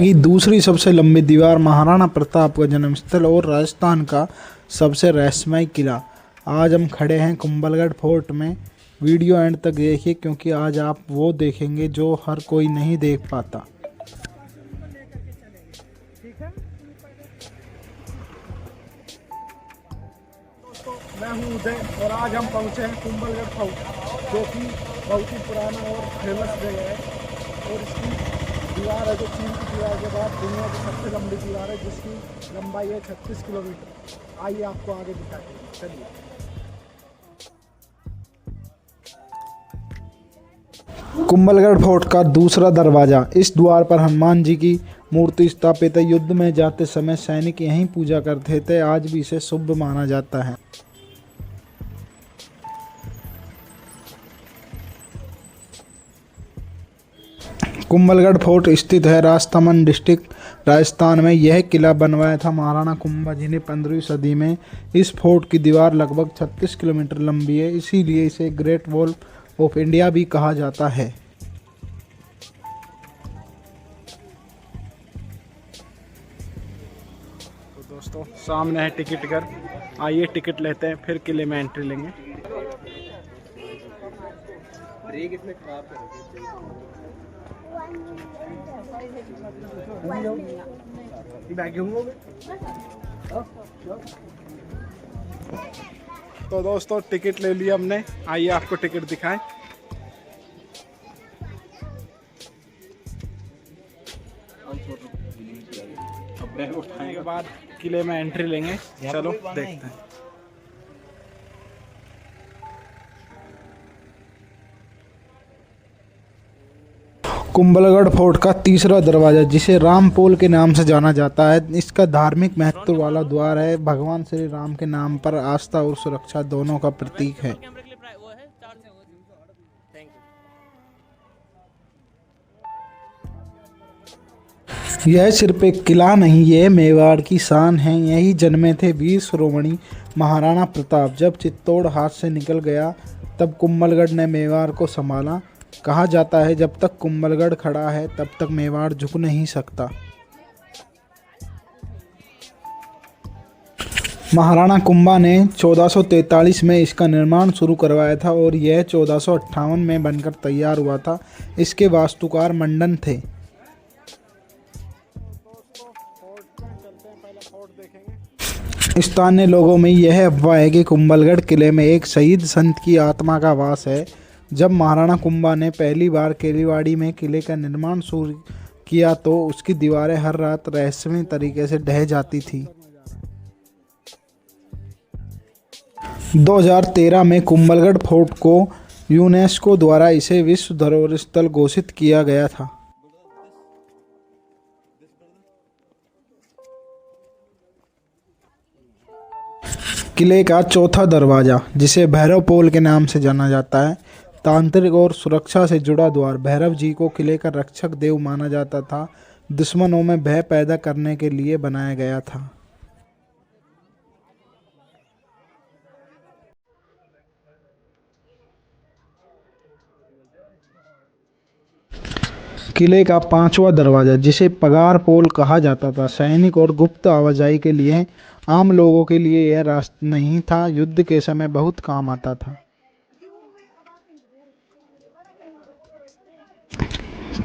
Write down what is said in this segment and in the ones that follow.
की दूसरी सबसे लंबी दीवार महाराणा प्रताप का जन्मस्थल और राजस्थान का सबसे रहस्यमय किला। आज हम खड़े हैं कुंभलगढ़ फोर्ट में। वीडियो एंड तक देखिए क्योंकि आज आप वो देखेंगे जो हर कोई नहीं देख पाता। मैं हूं उदय और आज हम पहुंचे हैं कुंभलगढ़ फोर्ट, जो कि बहुत ही पुराना और फेमस जगह है। और इसकी दीवार है जो चीन की दीवार के बाद दुनिया की सबसे लंबी दीवार है, जिसकी लंबाई है 36 किलोमीटर। आइए आपको आगे दिखाते हैं, चलिए। कुंभलगढ़ फोर्ट का दूसरा दरवाजा। इस द्वार पर हनुमान जी की मूर्ति स्थापित है। युद्ध में जाते समय सैनिक यहीं पूजा करते थे। आज भी इसे शुभ माना जाता है। कुंभलगढ़ फोर्ट स्थित है राजसमंद डिस्ट्रिक्ट, राजस्थान में। यह किला बनवाया था महाराणा कुंभा जी ने 15वीं सदी में। इस फोर्ट की दीवार लगभग 36 किलोमीटर लंबी है, इसीलिए इसे ग्रेट वॉल ऑफ इंडिया भी कहा जाता है। तो दोस्तों सामने है टिकट घर। आइए टिकट लेते हैं, फिर किले में एंट्री लेंगे। तो दोस्तों टिकट ले लिया हमने। आइए आपको टिकट दिखाएं। बैग उठाने के बाद किले में एंट्री लेंगे। चलो देखते हैं। कुंभलगढ़ फोर्ट का तीसरा दरवाजा, जिसे रामपोल के नाम से जाना जाता है, इसका धार्मिक महत्व वाला द्वार है। भगवान श्री राम के नाम पर आस्था और सुरक्षा दोनों का प्रतीक है। यह सिर्फ एक किला नहीं, यह मेवाड़ की शान है। यही जन्मे थे वीर शिरोमणि महाराणा प्रताप। जब चित्तौड़ हाथ से निकल गया तब कुंभलगढ़ ने मेवाड़ को संभाला। कहा जाता है जब तक कुंभलगढ़ खड़ा है तब तक मेवाड़ झुक नहीं सकता। महाराणा कुंभा ने 1443 में इसका निर्माण शुरू करवाया था और यह 1458 में बनकर तैयार हुआ था। इसके वास्तुकार मंडन थे। स्थानीय लोगों में यह अफवाह है कि कुंभलगढ़ किले में एक शहीद संत की आत्मा का वास है। जब महाराणा कुंभा ने पहली बार केलीवाड़ी में किले का निर्माण शुरू किया तो उसकी दीवारें हर रात रहस्यमय तरीके से ढह जाती थी। 2013 में कुंभलगढ़ फोर्ट को यूनेस्को द्वारा इसे विश्व धरोहर स्थल घोषित किया गया था। किले का चौथा दरवाजा, जिसे भैरव पोल के नाम से जाना जाता है, तांत्रिक और सुरक्षा से जुड़ा द्वार। भैरव जी को किले का रक्षक देव माना जाता था। दुश्मनों में भय पैदा करने के लिए बनाया गया था। किले का पांचवा दरवाजा, जिसे पगार पोल कहा जाता था, सैनिक और गुप्त आवाजाही के लिए। आम लोगों के लिए यह रास्ता नहीं था, युद्ध के समय बहुत काम आता था।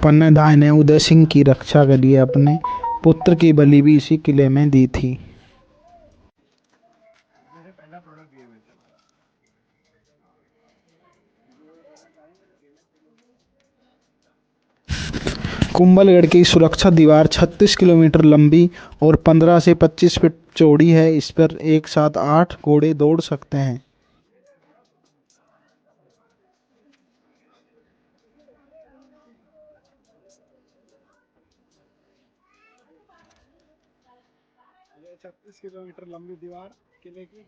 पन्नेदाय ने उदय सिंह की रक्षा के लिए अपने पुत्र की बलि भी इसी किले में दी थी। कुंभलगढ़ की सुरक्षा दीवार 36 किलोमीटर लंबी और 15 से 25 फीट चौड़ी है। इस पर एक साथ 8 घोड़े दौड़ सकते हैं। ये 36 किलोमीटर लंबी दीवार किले की।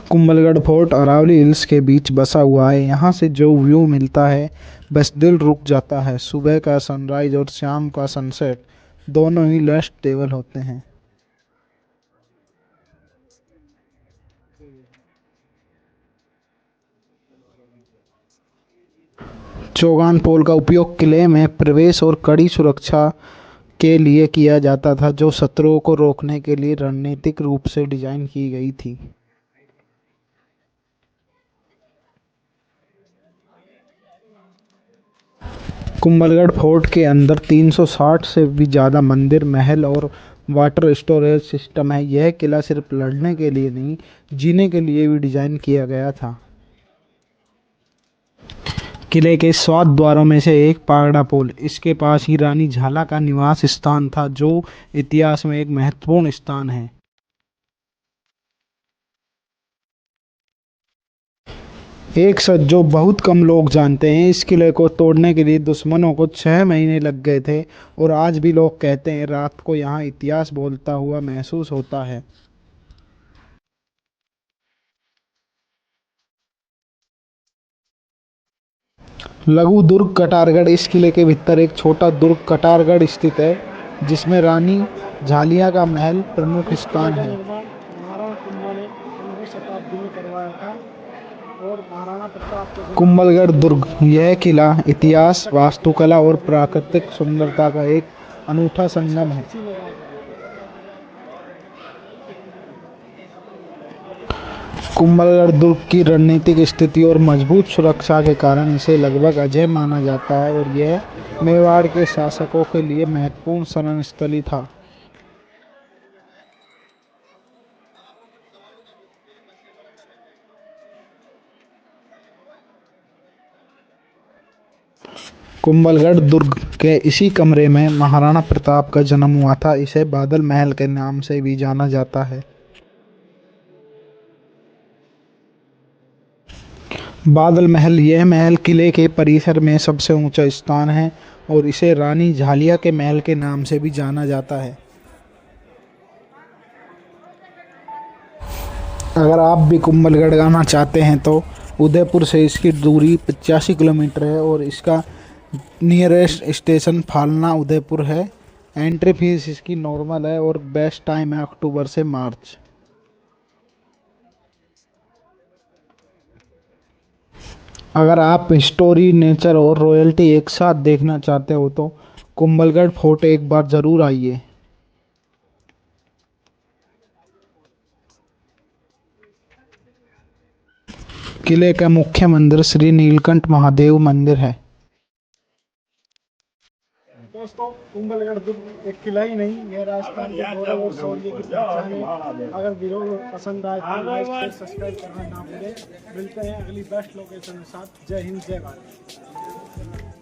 कुंभलगढ़ फोर्ट अरावली हिल्स के बीच बसा हुआ है। यहाँ से जो व्यू मिलता है बस दिल रुक जाता है। सुबह का सनराइज और शाम का सनसेट दोनों ही लास्ट लेवल होते हैं। चौगान पोल का उपयोग किले में प्रवेश और कड़ी सुरक्षा के लिए किया जाता था, जो शत्रुओं को रोकने के लिए रणनीतिक रूप से डिजाइन की गई थी। कुंभलगढ़ फोर्ट के अंदर 360 से भी ज़्यादा मंदिर, महल और वाटर स्टोरेज सिस्टम है। यह किला सिर्फ लड़ने के लिए नहीं, जीने के लिए भी डिज़ाइन किया गया था। किले के 7 द्वारों में से एक पागड़ा पोल, इसके पास ही रानी झाला का निवास स्थान था, जो इतिहास में एक महत्वपूर्ण स्थान है। एक सच जो बहुत कम लोग जानते हैं, इस किले को तोड़ने के लिए दुश्मनों को 6 महीने लग गए थे, और आज भी लोग कहते हैं रात को यहाँ इतिहास बोलता हुआ महसूस होता है। लघु दुर्ग कटारगढ़, इस किले के भीतर एक छोटा दुर्ग कटारगढ़ स्थित है, जिसमें रानी झालिया का महल प्रमुख स्थान है। निर्माण महाराणा कुंभा ने 15वीं शताब्दी में करवाया था और महाराणा प्रताप के कुंभलगढ़ दुर्ग, यह किला इतिहास, वास्तुकला और प्राकृतिक सुंदरता का एक अनूठा संगम है। कुंभलगढ़ दुर्ग की रणनीतिक स्थिति और मजबूत सुरक्षा के कारण इसे लगभग अजेय माना जाता है, और यह मेवाड़ के शासकों के लिए महत्वपूर्ण शरण स्थली था। कुंभलगढ़ दुर्ग के इसी कमरे में महाराणा प्रताप का जन्म हुआ था। इसे बादल महल के नाम से भी जाना जाता है। बादल महल, यह महल किले के परिसर में सबसे ऊंचा स्थान है, और इसे रानी झालिया के महल के नाम से भी जाना जाता है। अगर आप भी कुंभलगढ़ आना चाहते हैं तो उदयपुर से इसकी दूरी 85 किलोमीटर है, और इसका नियरेस्ट स्टेशन फालना उदयपुर है। एंट्री फीस इसकी नॉर्मल है, और बेस्ट टाइम है अक्टूबर से मार्च। अगर आप हिस्टोरी, नेचर और रॉयल्टी एक साथ देखना चाहते हो तो कुंभलगढ़ फोर्ट एक बार ज़रूर आइए। किले का मुख्य मंदिर श्री नीलकंठ महादेव मंदिर है। दोस्तों, कुंभलगढ़ दुर्ग एक किला ही नहीं, यह राजस्थान के गौरव और शौर्य की पहचान है। अगर वीडियो पसंद आए तो लाइक, शेयर, सब्सक्राइब करना ना भूलें। मिलते हैं अगली बेस्ट लोकेशन के साथ। जय हिंद, जय भारत।